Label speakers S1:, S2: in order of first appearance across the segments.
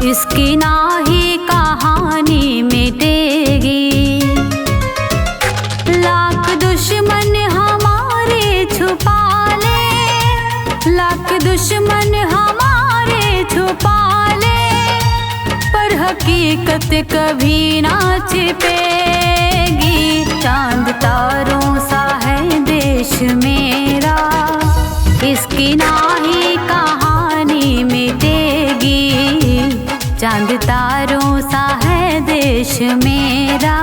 S1: इसकी नाही कहानी मिटेगी। लाख दुश्मन हमारे छुपा ले, लाख दुश्मन हमारे छुपा ले, पर हकीकत कभी ना छिपेगी। चांद तारों सा है देश मेरा, इसकी नाही कहानी मिटेगी। चांद तारों सा है देश मेरा,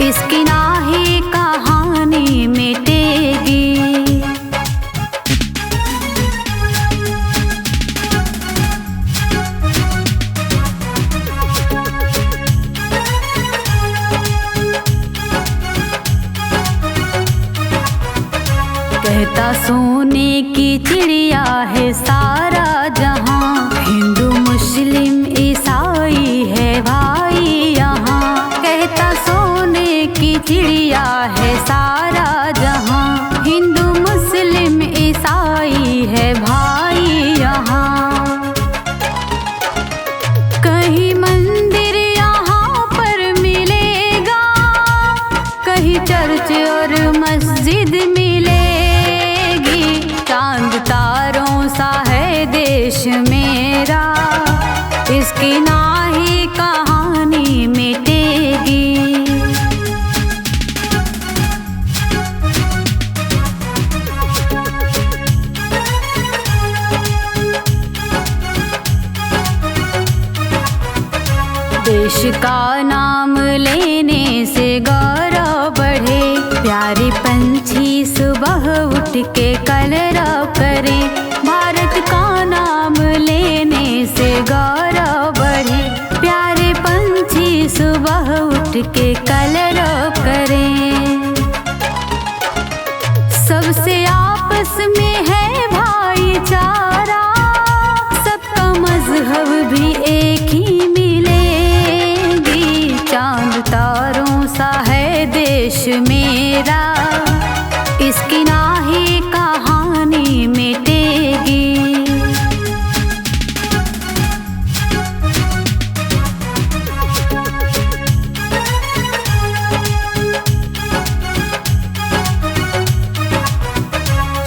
S1: इसकी नाही कहानी मिटेगी। कहता सोने की चिड़िया है सारा जहां, हिंदू मुस्लिम ईसाई है भाई यहाँ। कहता सोने की चिड़िया है सारा जहां, हिंदू मुस्लिम ईसाई है भाई यहाँ। कहीं मंदिर यहाँ पर मिलेगा, कहीं चर्च और मस्जिद मिलेगी। चांद तारों सा है देश मेरा, इसकी नाही कहानी मिटेगी। देश का नाम लेने से गौरव बढ़े, प्यारे पंछी सुबह उठ के कलरव करें। भारत का नाम लेने से गौरव बढ़े, प्यारे पंछी सुबह उठ के कलरव करें। सबसे आपस में है भाईचारा, सबका मजहब भी एक ही मिलेगी। चांद तारों सा है देश मेरा, इसकी नाही कहानी मिटेगी।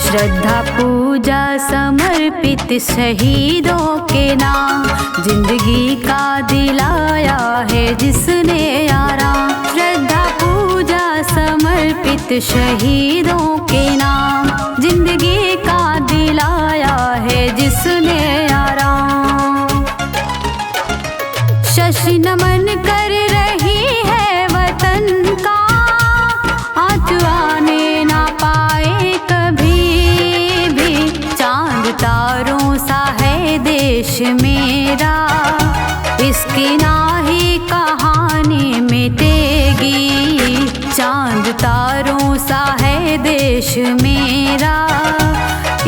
S1: श्रद्धा पूजा समर्पित शहीदों के नाम, जिंदगी का दिलाया है जिसने आराम। श्रद्धा पूजा समर्पित शहीदों के नाम, जिंदगी का दिलाया है जिसने आराम। शशि नमन कर रही है वतन का, आँच आने ना पाए कभी भी। चांद तारों सा है देश मेरा, इसकी नाही कहानी मिटेगी। चांद तारों सा है देश मेरा,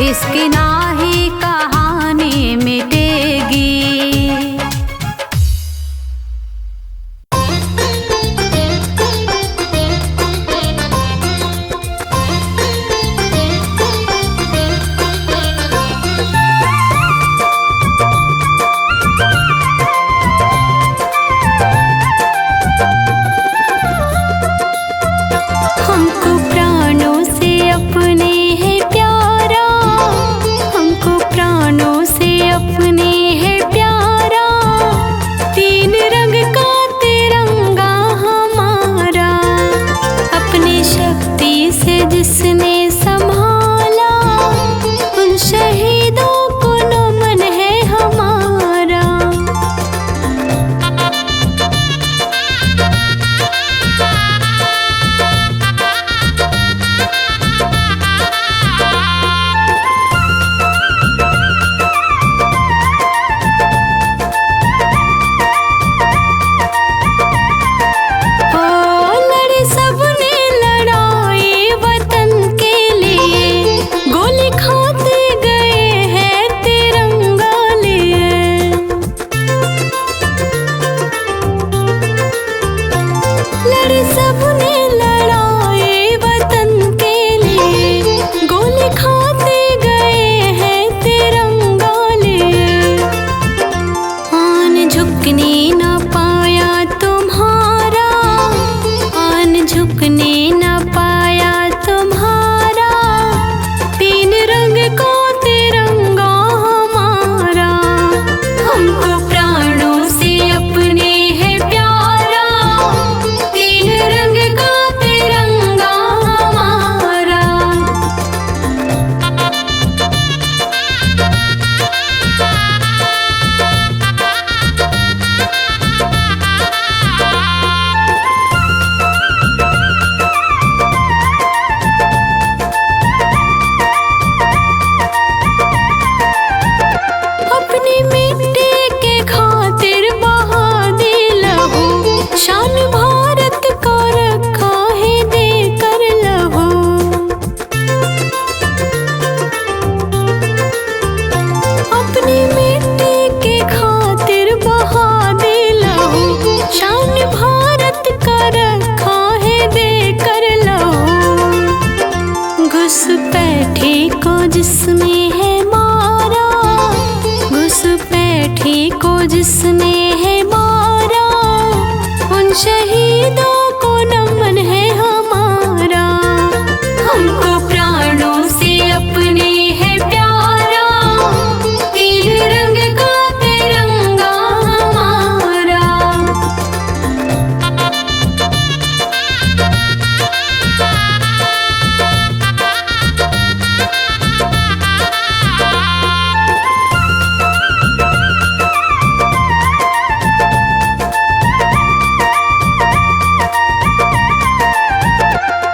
S1: इसकी नाही कहानी मिटेगी। हमको प्राणों से अपने है प्यारा, हमको प्राण रुकने न पाया तुम्हारा, आन झुकने न पाया तुम्हारा, तीन रंग को तिरंगा हमारा। हमको प्राणों से अपने है प्यारा, तीन रंग का तिरंगा हमारा। अपनी मिट्टी के खातिर बहा दे लहू, शान भारत का रखा है देकर लहू। अपनी मिट्टी के खातिर बहा दे लहू, शान भारत का रखा है देकर लहू। घुसपैठी को जिसमें है मारा, घुसपैठी को जिसने है मारा, उन शहीदों को नमन है हमारा। हमको प्राणों से अपने है प्यारा, तीन रंग का तिरंगा हमारा।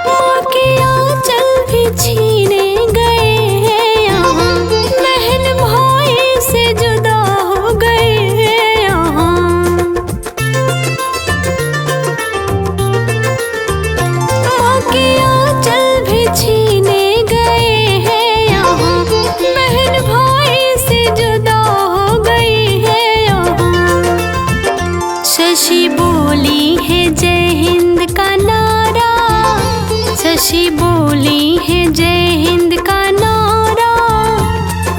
S1: माँ के आंचल भी छीने गए हैं यहाँ, बहन भाई से जुदा हो गए हैं यहाँ। माँ के आंचल भी छीने गए हैं यहाँ, बहन भाई से जुदा हो गए हैं यहाँ। शशि बोली है जय हिंद का नारा, शशि बोली है जय हिंद का नारा,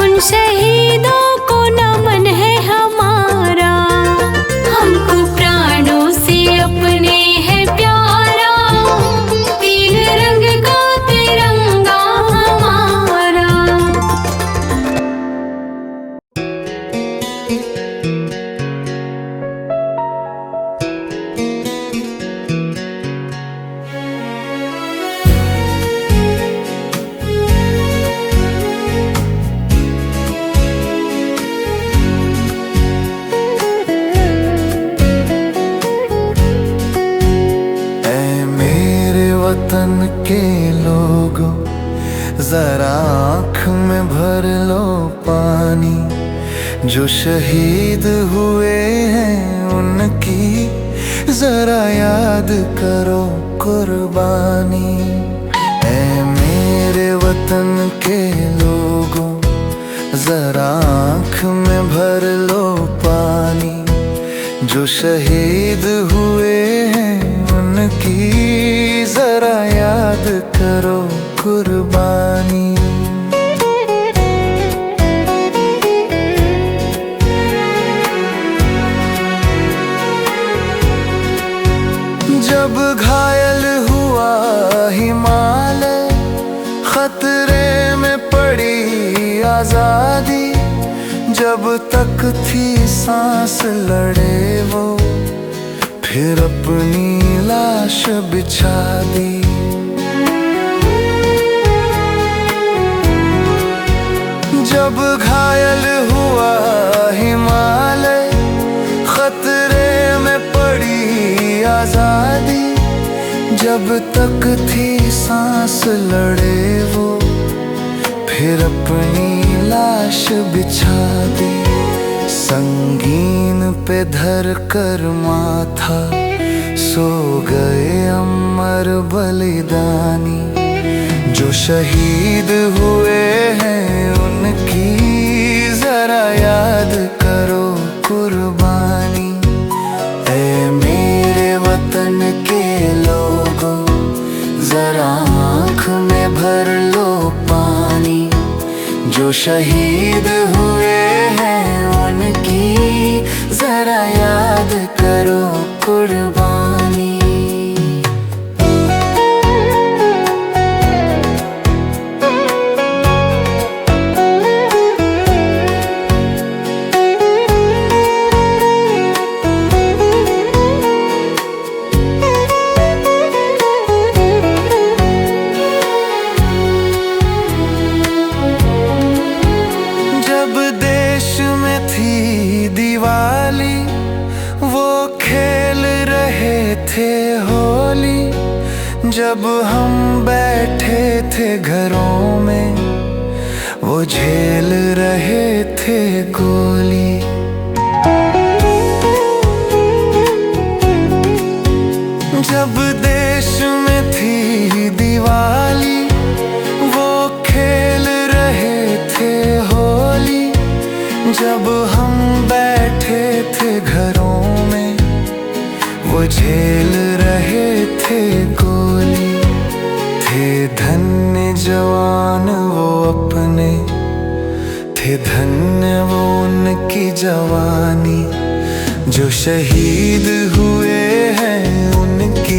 S1: उन शहीदों को नमन है हमारा। हमको प्राणों से अपने है प्यारा, तीन रंग का तिरंगा हमारा।
S2: ऐ मेरे वतन के लोगों, जरा आँख में भर लो पानी। जो शहीद हुए हैं उनकी जरा याद करो कुर्बानी। ऐ मेरे वतन के लोगों, जरा आँख में भर लो पानी। जो शहीद हुए हैं उनकी जरा याद करो कुर्बानी। जब घायल हुआ हिमालय, खतरे में पड़ी आजादी, जब तक थी सांस लड़े वो, फिर अपनी लाश बिछा दी। जब घायल हुआ हिमालय, खतरे में पड़ी आजादी, जब तक थी सांस लड़े वो, फिर अपनी लाश बिछा दी। संगीन पे धर कर माथा सो गए अमर बलिदानी। जो शहीद हुए हैं उनकी जरा याद करो कुर्बानी। ऐ मेरे वतन के लोगों, जरा आँख में भर लो पानी। जो शहीद हुए हैं उनकी जरा याद थे होली, जब हम बैठे थे घरों में, वो झेल रहे थे गोली। जब देश में थी दिवाली, वो खेल रहे थे होली, जब हम बैठे थे घरों में, वो झेल रहे थे गोली। थे धन्य जवान वो अपने, थे धन्य वो उनकी जवानी, जो शहीद हुए हैं उनकी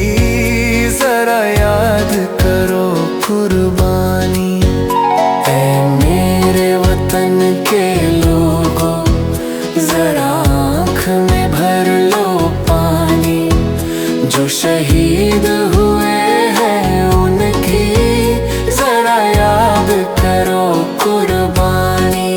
S2: जरा याद करो कुर्बानी। ऐ मेरे वतन के लोगों, जरा आँख में भर लो पानी, जो शहीद हुए हैं उनकी जरा याद करो कुर्बानी।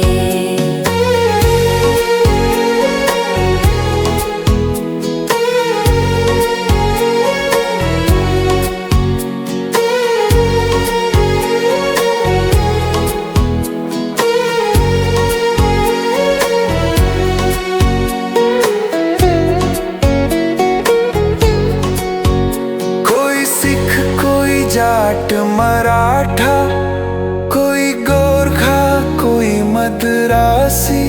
S2: जाट मराठा, कोई गोरखा कोई मद्रासी,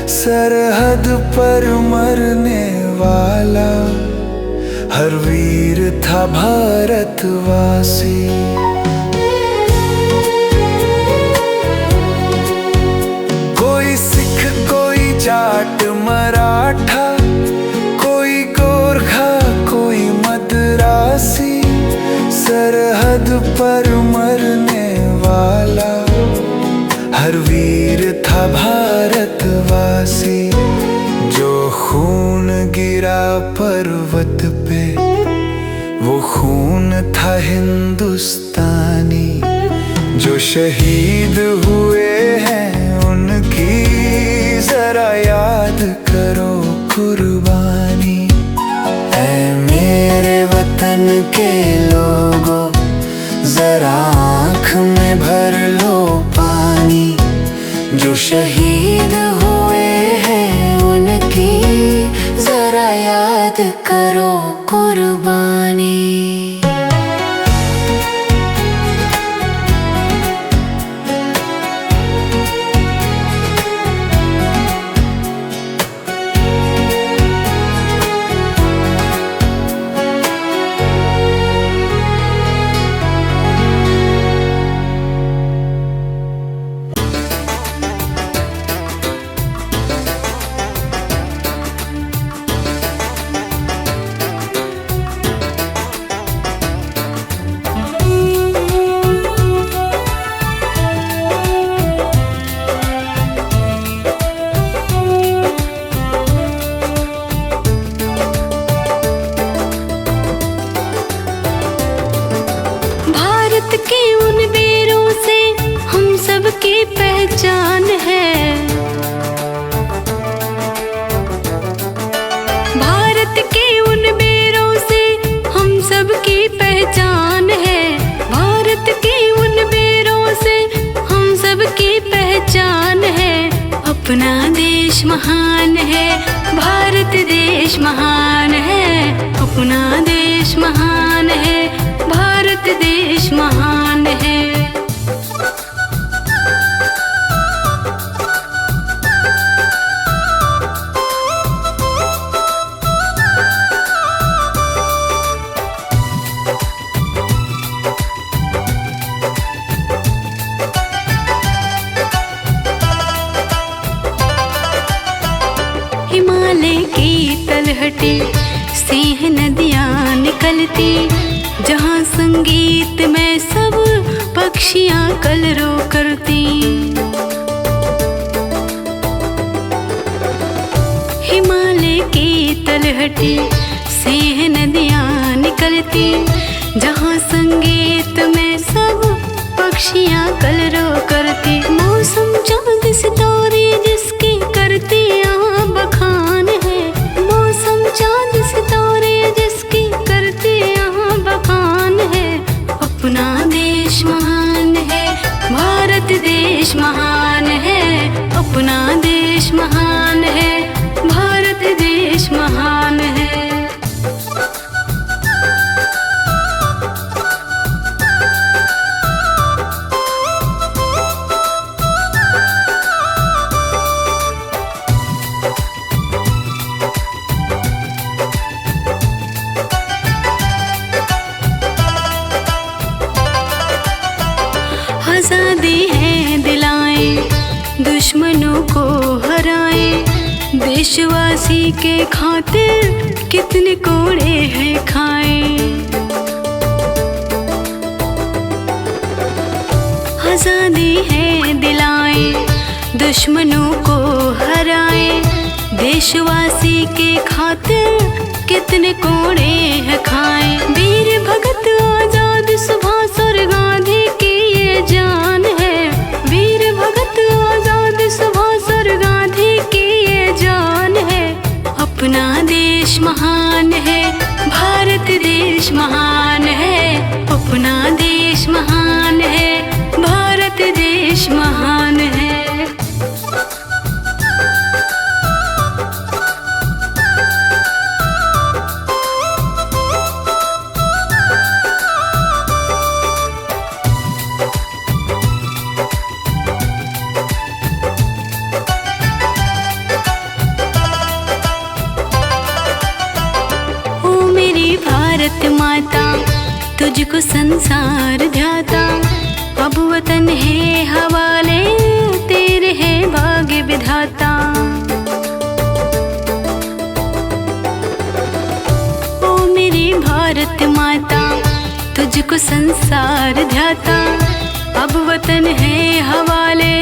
S2: सरहद पर मरने वाला हर वीर था भारतवासी। कोई सिख कोई जाट मराठा, कोई गोरखा कोई मद्रासी, सरहद पर मरने वाला हर वीर था भारतवासी। जो खून गिरा पर्वत पे, वो खून था हिंदुस्तानी, जो शहीद हुए हैं उनकी जरा याद करो कुर्बानी। ऐ मेरे वतन के लोगों, जरा आँख में भर लो पानी, जो शहीद हुए हैं उनकी जरा याद करो कुर्बानी।
S1: के उन बेरों से हम सबकी पहचान है, भारत के उन बेरों से हम सबकी पहचान है, भारत के उन बेरों से हम सबकी पहचान है। अपना देश महान है, भारत देश महान है, अपना देश महान है, भारत देश महान है। हिमालय की तलहटी से है नदियाँ निकलती, जहाँ संगीत में सब पक्षियाँ कलरव करती। हिमालय की तलहटी से है नदियाँ निकलती, जहाँ संगीत में सब पक्षियाँ कलरव करती। मौसम चाँद सितारे जिसकी करती यहाँ बखान है, मौसम चाँद सितारे जिसकी देशवासी के खातिर कितने कोड़े हैं खाए। आजादी है दिलाए, दुश्मनों को हराए। देशवासी के खातिर कितने कोड़े हैं खाए। वीर भगत आजाद सुभाष और गांधी की ये जान है। वीर भगत आजाद सुभाष और गांधी की ये जान है। अपना देश महान है, भारत देश महान है। अपना देश महान है, भारत देश महान है। भारत माता तुझको संसार ध्याता। अब वतन है हवाले, तेरे है भाग्य विधाता। ओ मेरी भारत माता तुझको संसार ध्याता। अब वतन है हवाले,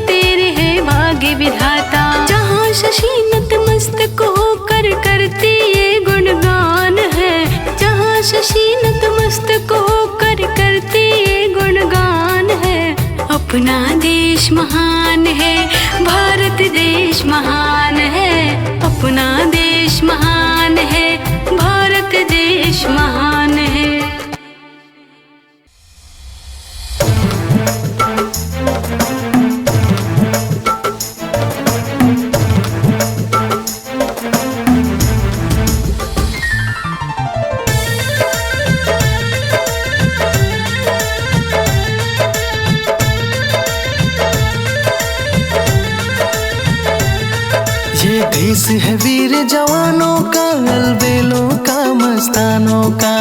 S1: तेरे है भाग्य विधाता। जहाँ शशि नतमस्तक होकर करती ये गुणगान है। जहाँ शशि नतमस्तक होकर करती ये गुणगान है। अपना देश महान है, भारत देश महान है। अपना देश महान है, भारत देश महान है।
S2: ये देश है वीर जवानों का, अलबेलों का, मस्तानों का।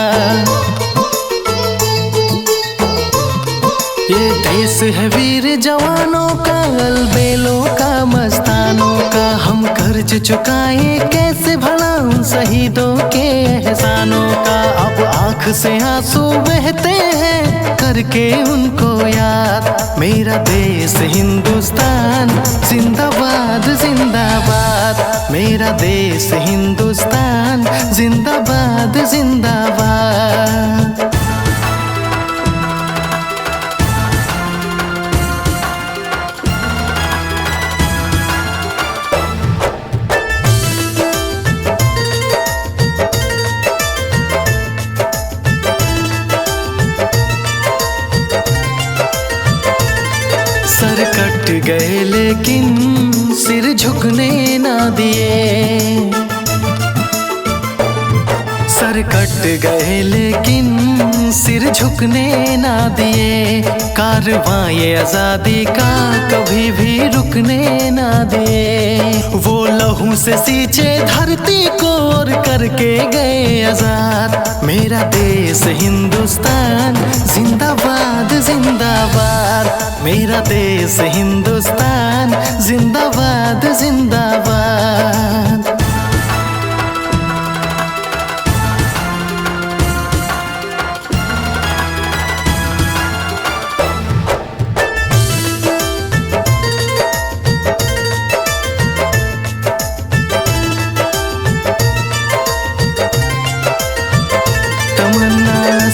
S2: ये देश है वीर जवानों का, अलबेलों का, मस्तानों का। हम कर्ज चुकाए कैसे भला उन शहीदों के एहसानों का। अब आँख से आंसू बहते हैं करके उनको याद। मेरा देश हिंदुस्तान जिंदाबाद जिंदाबाद। मेरा देश हिंदुस्तान जिंदाबाद जिंदाबाद। सर कट गए लेकिन सिर झुकने ना दिए। सर कट गए लेकिन सिर झुकने ना दिए। कारवां ये आजादी का कभी भी रुकने ना दिए। वो लहू से सींचे धरती को और करके गए आजाद। मेरा देश हिंदुस्तान जिंदाबाद जिंदाबाद। मेरा देश हिंदुस्तान जिंदाबाद जिंदाबाद।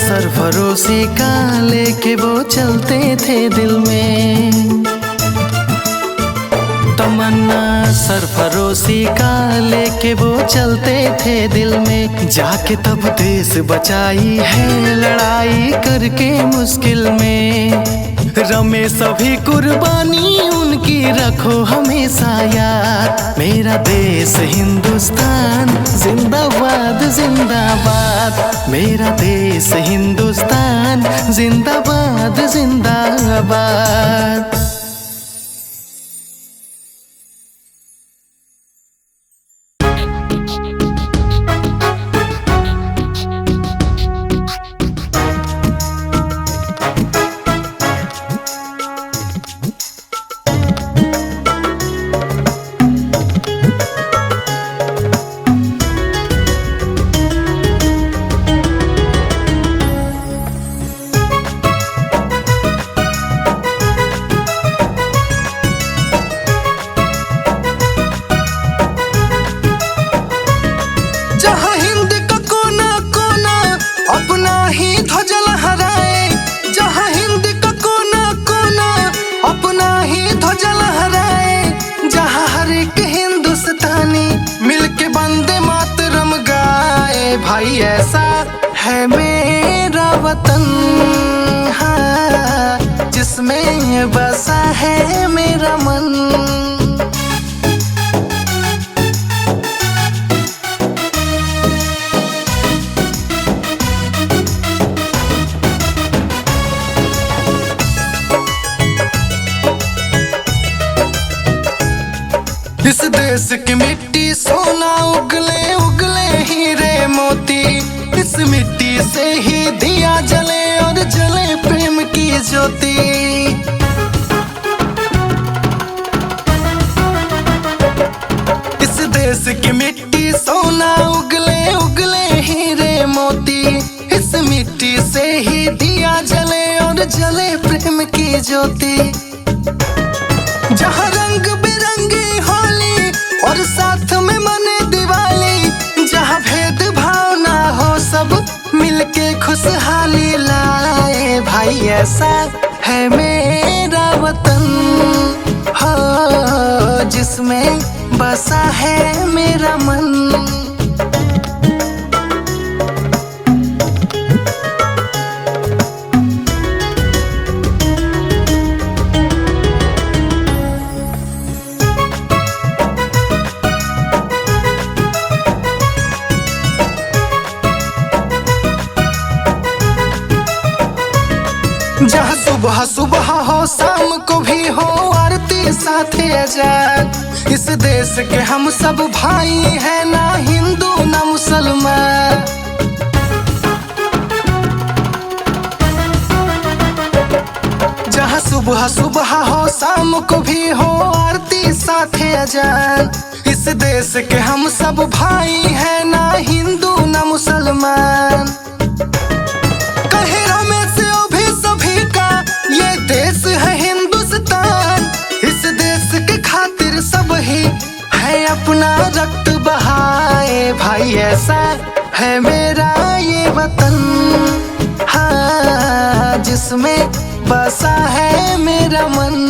S2: सरफरोशी का लेके वो चलते थे दिल में। तमन्ना सरफरोशी का लेके वो चलते थे दिल में। जाके तब देश बचाई है लड़ाई करके मुश्किल में। रमे सभी कुर्बानी उनकी रखो हमेशा याद। मेरा देश हिंदुस्तान जिंदाबाद जिंदाबाद। मेरा देश हिंदुस्तान जिंदाबाद जिंदाबाद। भाई ऐसा है मेरा वतन, हाँ, जिसमें बसा है मेरा मन। इस देश की मिट्टी सोना उगले उगले हीरे मोती, इस मिट्टी से ही दिया जले और जले प्रेम की ज्योति। इस देश की मिट्टी सोना उगले उगले हीरे मोती, इस मिट्टी से ही दिया जले और जले प्रेम की ज्योति। जहाँ रंग बिरंगी होली और साथ में मने दिवाली, जहाँ भेद भाव ना हो सब मिलके खुशहाली लाए। भाई ऐसा है मेरा वतन, हो जिसमें बसा है मेरा मन। जहाँ सुबह सुबह हो शाम को भी हो आरती साथे अजान, इस देश के हम सब भाई हैं, ना हिंदू ना मुसलमान। जहाँ सुबह सुबह हो शाम को भी हो आरती साथे अजान, इस देश के हम सब भाई हैं, ना हिंदू ना मुसलमान। देश है हिंदुस्तान, इस देश के खातिर सब ही है अपना रक्त बहाए। भाई ऐसा है मेरा ये वतन, हाँ, जिसमें बसा है मेरा मन।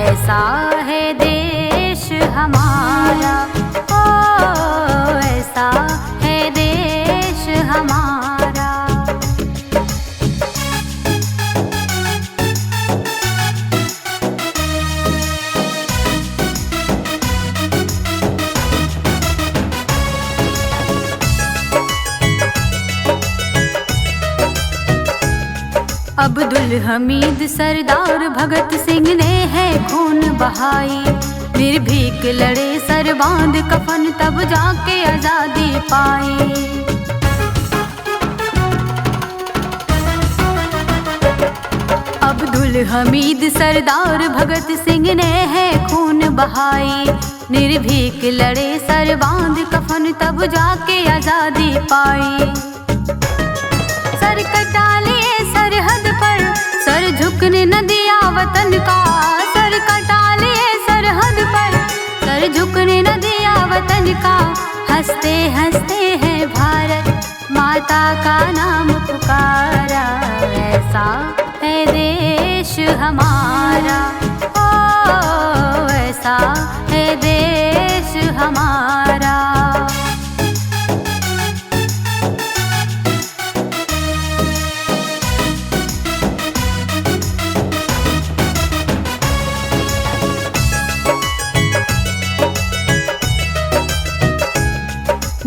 S1: ऐसा है देश हमारा, ओ ऐसा है देश हमारा। अब्दुल हमीद सरदार भगत सिंह ने है खून बहाई, निर्भीक लड़े सर बांध कफन तब जाके आजादी पाई। अब्दुल हमीद सरदार भगत सिंह ने है खून बहाई, निर्भीक लड़े सर बांध कफन तब जाके आजादी पाई। सर कटा लिए सरहद पर, सर झुकने न दिया वतन का, सर कटा लिए सरहद पर, सर झुकने न दिया वतन का। हंसते हंसते हैं भारत माता का नाम पुकारा, ऐसा है देश हमारा, ओ ऐसा है देश हमारा।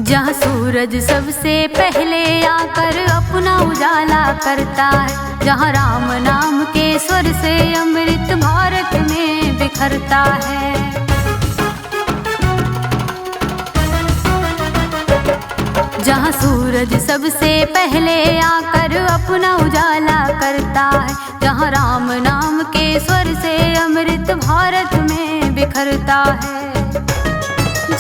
S1: जहाँ सूरज सबसे पहले आकर अपना उजाला करता है, जहाँ राम नाम के स्वर से अमृत भारत में बिखरता है। जहाँ सूरज सबसे पहले आकर अपना उजाला करता है, जहाँ राम नाम के स्वर से अमृत भारत में बिखरता है,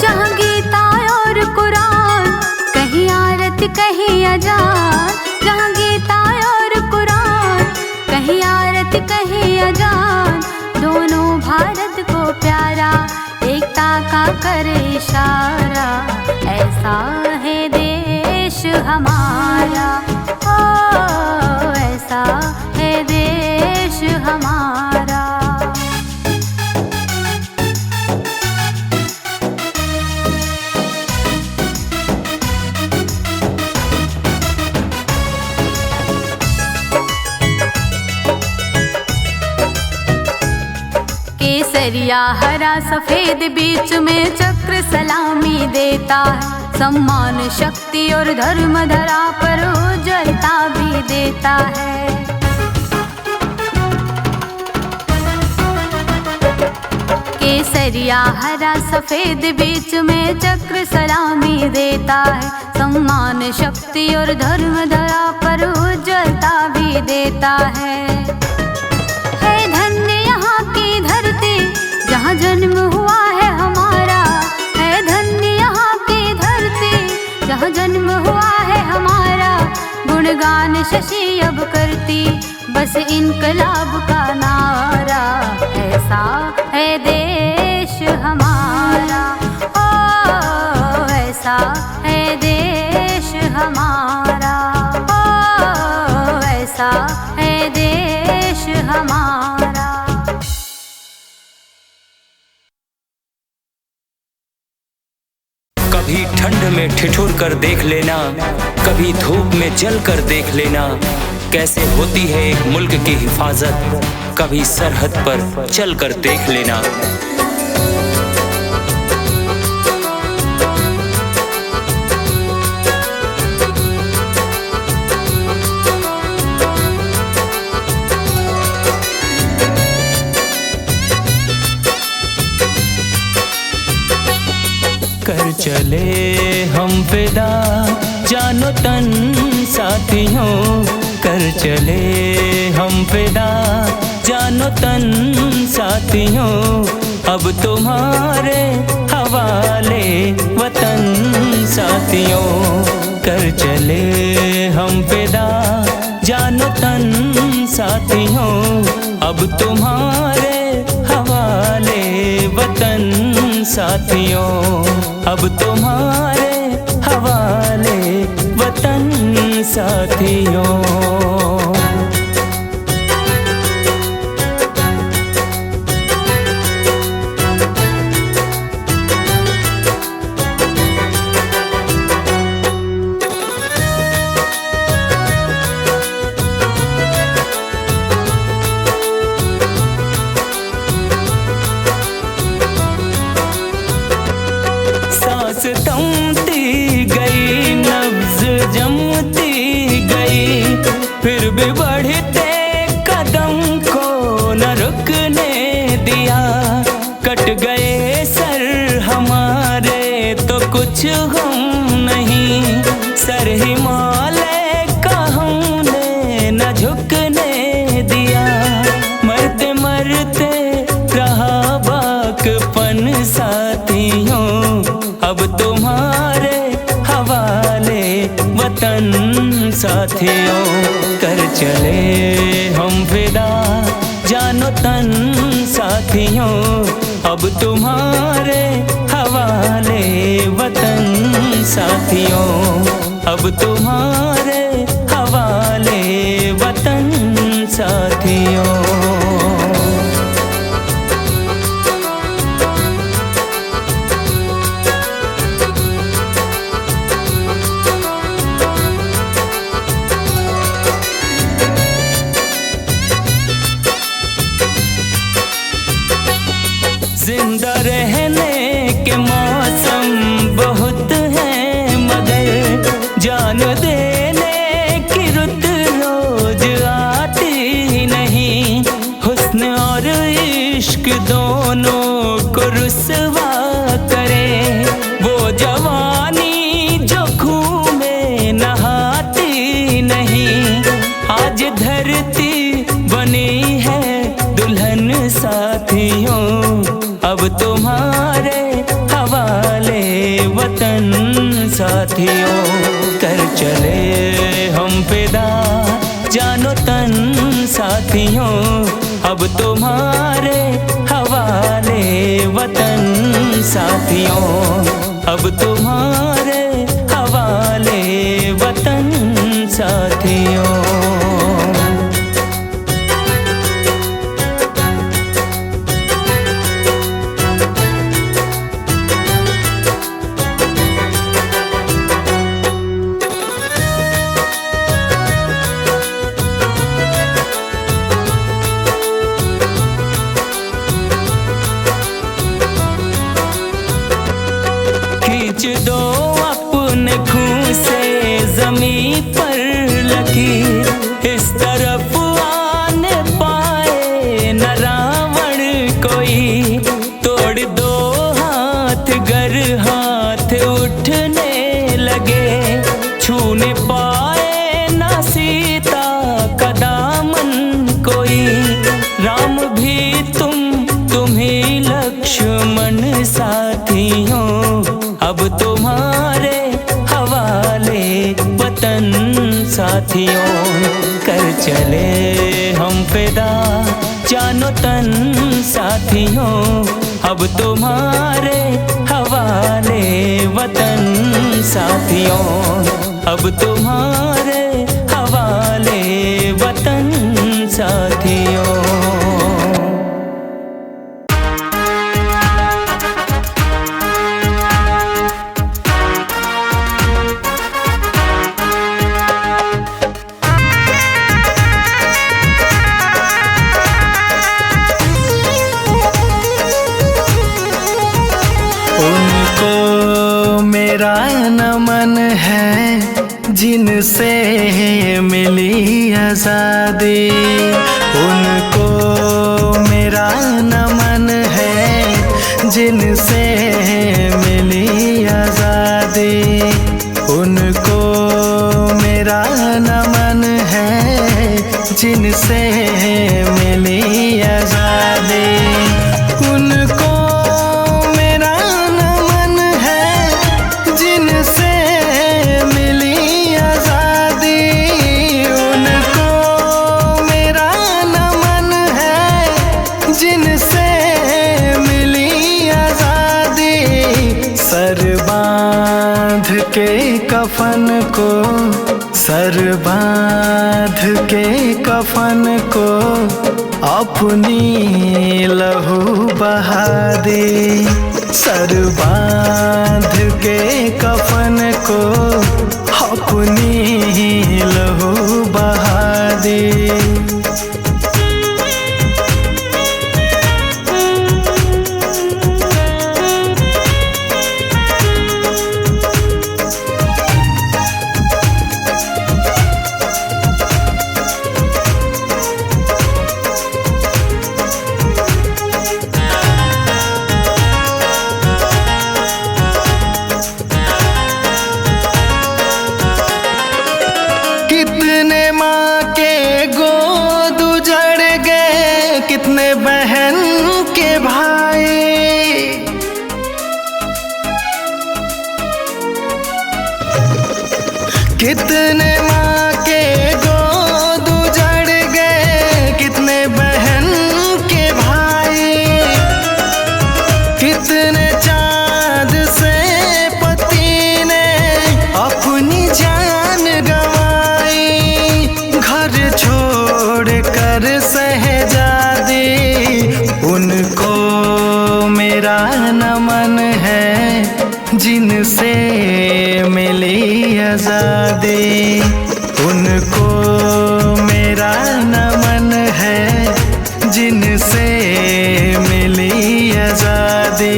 S1: जहाँ गीता और कुरान कहीं आरत कहीं अजान, जहाँ गीता और कुरान कहीं आरत कहीं अजान, दोनों भारत को प्यारा एकता का करे इशारा, ऐसा है देश हमारा, ओ ऐसा है देश हमारा। केसरिया हरा सफेद बीच में चक्र सलामी देता है, सम्मान शक्ति और धर्म धरा पर उज्ज्वलता भी देता है। केसरिया हरा सफेद बीच में चक्र सलामी देता है, सम्मान शक्ति और धर्म धरा पर उज्ज्वलता भी देता है। धन्य यहाँ की धरती जहाँ जन्म हुआ है हमारा, है धन्य यहाँ की धरती जहाँ जन्म हुआ है हमारा, गुणगान शशि अब करती बस इनकलाब का नारा, ऐसा है देश हमारा, ओ ऐसा है देश हमारा, ओ ऐसा है देश हमारा।
S3: कभी ठंड में ठिठुर कर देख लेना, कभी धूप में जल कर देख लेना, कैसे होती है एक मुल्क की हिफाजत, कभी सरहद पर चल कर देख लेना। कर चले हम फिदा जानो तन साथियों, कर चले हम फिदा जानो तन साथियों, अब तुम्हारे हवाले वतन साथियों, कर चले हम फिदा जानो तन साथियों, अब तुम्हारे हवाले वतन साथियों, अब तुम्हारे हवाले वतन साथियों। थमती गई नब्ज जमती गई, फिर भी बढ़ते कदम को न रुकने दिया, कट गए सर हमारे तो कुछ गम नहीं, सर हिमालय का हमने न झुकने दिया, मरते मरते रहा बाकपन साथियों, अब तुम्हारे हवाले वतन साथियों, कर चले हम फिदा जानो तन साथियों, अब तुम्हारे हवाले वतन साथियों, अब तुम्हारे हवाले वतन साथियों। जिंदा रहने के मौसम बहुत हैं, मगर जान देने की रुत रोज आती नहीं, हुस्न और इश्क दोनों को रुसवा करे, वो जवानी जो खून तुम्हारे हवाले वतन साथियों। कर चले हम फिदा जानो तन साथियों, अब तुम्हारे हवाले वतन साथियों, अब तुम्हारे हवाले वतन साथियों। खींच दो अपने खून से ज़मीं पर लकीर, इस तरफ आने पाए न रावण कोई। तोड़ दो हाथ गर हाथ उठने लगे, छूने पाए न सीता का दामन कोई। राम भी तुम ही लक्ष्मण साथियों, अब तुम्हारे हवाले वतन साथियों। कर चले हम फिदा जानो तन साथियों, अब तुम्हारे हवाले वतन साथियों, अब तुम्हारे हवाले वतन साथियों।
S2: मेरा नमन है जिनसे मिली आज़ादी, उनको मेरा नमन है जिनसे मिली आज़ादी, उनको मेरा नमन है जिनसे मिली आज़ादी, उनको कफन को सर बांध के कफन को अपनी लहू बहा दे, सर बांध के कफन को अपनी लहू बहा दे। कितने बहन के भाई, कितने माँ के गोद उजड़ गए, कितने बहन के भाई, कितने चाँद से पति ने अपनी जान गंवाई। घर छोड़ कर शहजादी, उनको मेरा नमन है जिनसे मिली आज़ादी, उनको मेरा नमन है जिनसे मिली आज़ादी।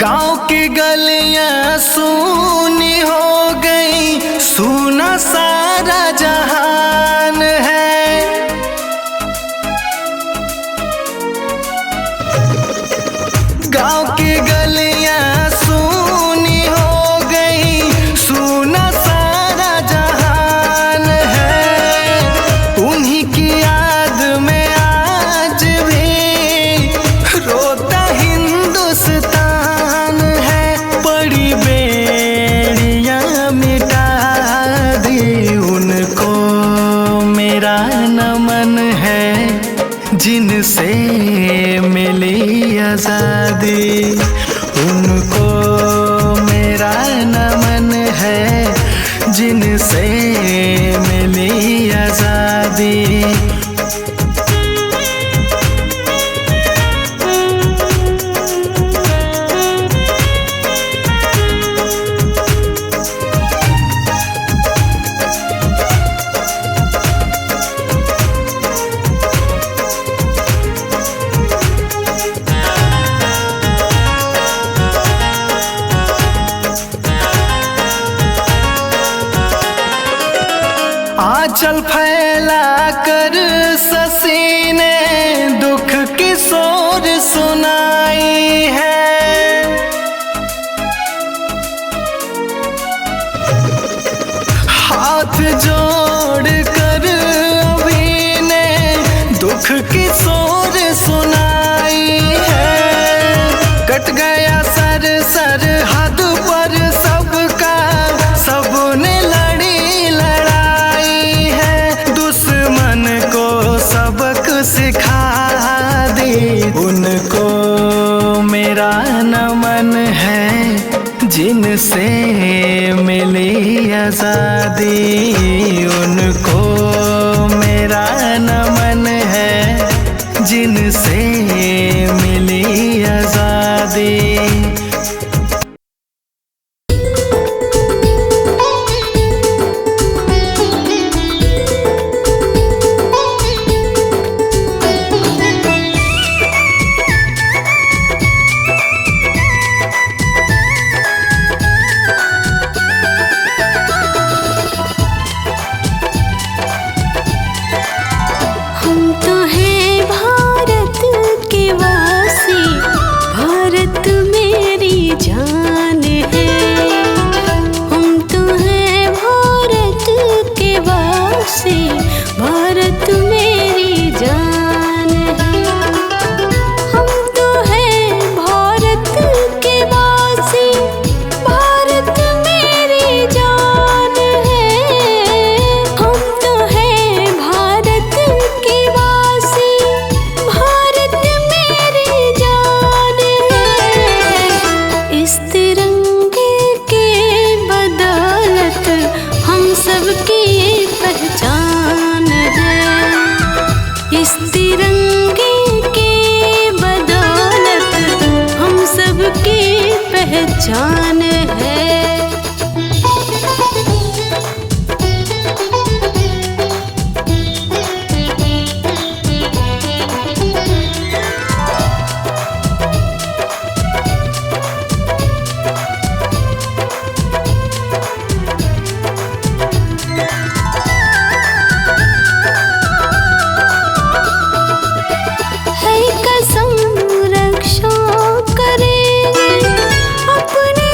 S2: गांव की गलियां सूनी हो गई, सूना सारा जहान है। गांव की गलियां सूनी हो गई, सूना सारा जहान है। उन्हीं की याद में आज भी रोता हिंदुस्तान है। बड़ी बेड़ियां मिटा दी, उनको मेरा नमन है, जिनसे मिली आजादी। उनको मेरा नमन है, जिनसे मिली आजादी। आंचल फैला कर शशि ने दुख की सोर सुनाई है। हाथ जोड़ कर अभी ने दुख की सोर सुनाई है। कट गया सर सरहद पर सबका, सबने लड़ी लड़ाई है। दुश्मन को सबक सिखा दी, उनको मेरा नमन है, जिनसे मिली आजादी। उनको मेरा नमन है, जिनसे मिली आजादी।
S1: हम तो हैं भारत के वासी, भारत मेरी जान है। हम तो हैं भारत के वासी, भारत मेरी जान है। हम तो हैं भारत के वासी, भारत मेरी जान है। हम तो हैं भारत के वासी, भारत मेरी जान है। इस तिरंगे के बदौलत हम सबकी पहचान है। इस तिरंगे के बदौलत हम सबकी पहचान है। है कसम रक्षा करेंगे, अपने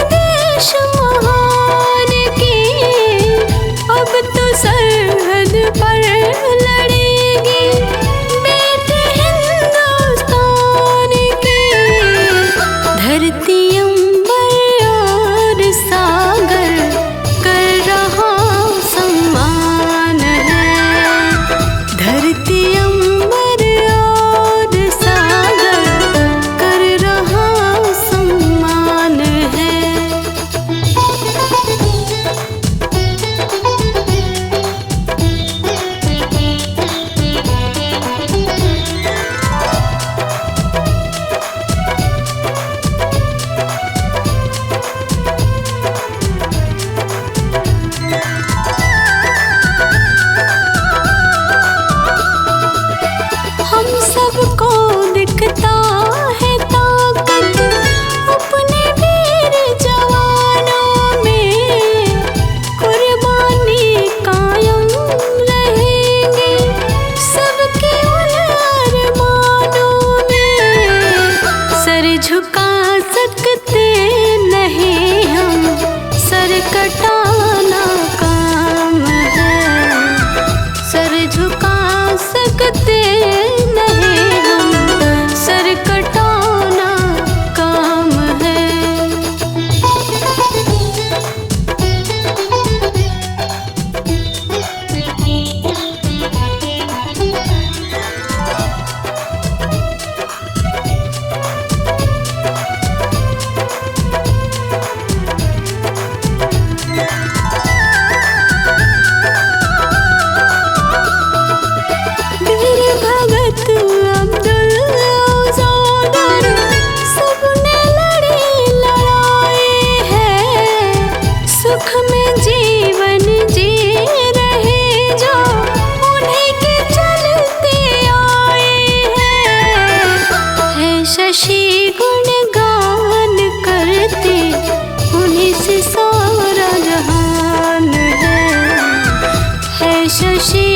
S1: शशि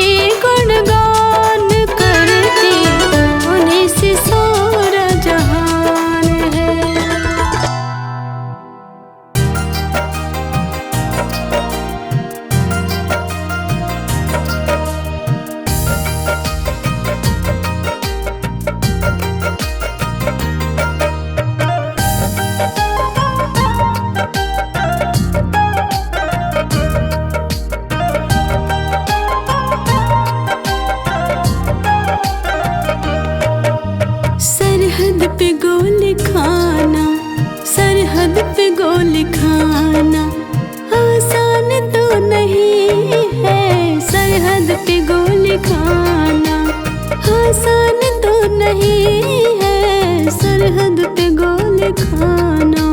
S1: गुणगान करते उन्हीं से सारा जहान है। सरहद पे गोली खाना, सरहद पे गोली खाना आसान तो नहीं है। सरहद पे गोली खाना आसान तो नहीं है। सरहद पे गोली खाना,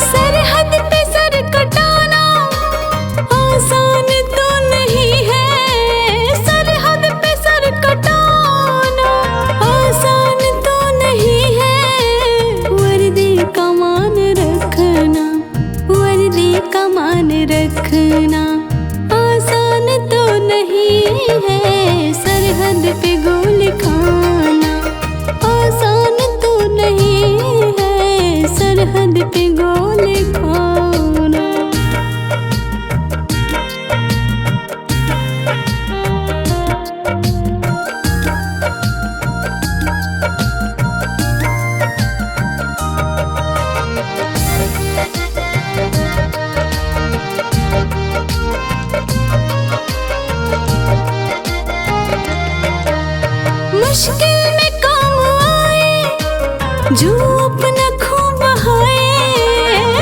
S1: सरहद पे सर कटाना आसान तो नहीं है। सरहद पे सर कटाना आसान तो नहीं है। वर्दी कमान रखना, वर्दी कमान रखना आसान तो नहीं है। सरहद पे गोली खाना आसान तो नहीं है। सरहद पे गोली खाना। मुश्किल में काम आए जो अपना खून बहाए।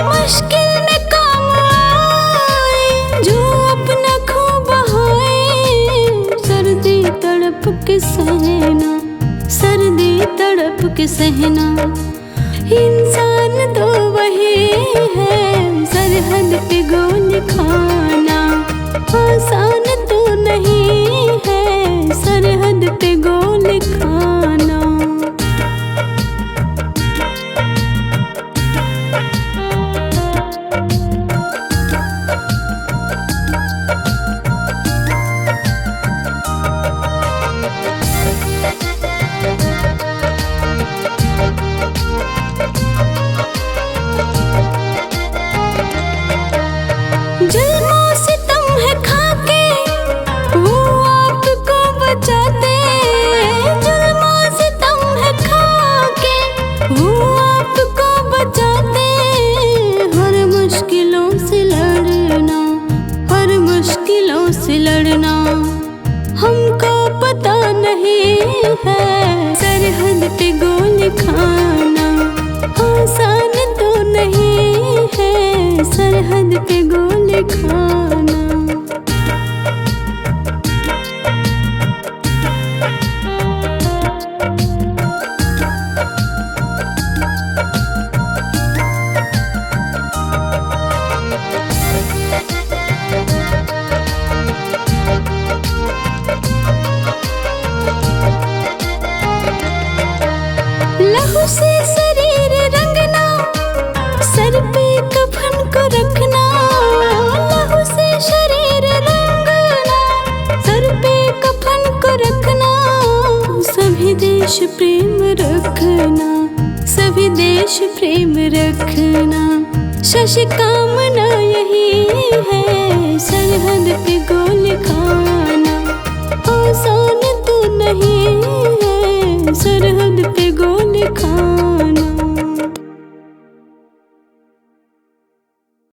S1: मुश्किल में काम आए जो अपना खून बहाए। सर्दी तड़प के सहना, सर्दी तड़प के सहना इंसान तो वही है। सरहद पे गोली खाना आसान तो नहीं है। सरहद पे गोली खाना। जुल्मों से तुम है खाके वो आपको बचाते। जुल्मों से तुम है खाके वो आपको बचाते। हर मुश्किलों से लड़ना, हर मुश्किलों से लड़ना हमको पता नहीं है। सरहद पे गोली खाना आसान तो नहीं है। सरहद पे गोली खाना। लहू से शरीर रंगना, सर पे कफन को रखना। लहू से शरीर रंगना, सर पे कफन को रखना। सभी देश प्रेम रखना, सभी देश प्रेम रखना। शशि कामना यही है। सरहद पे गोली खाना आसान तो नहीं है। सरहद पे गोली खाना।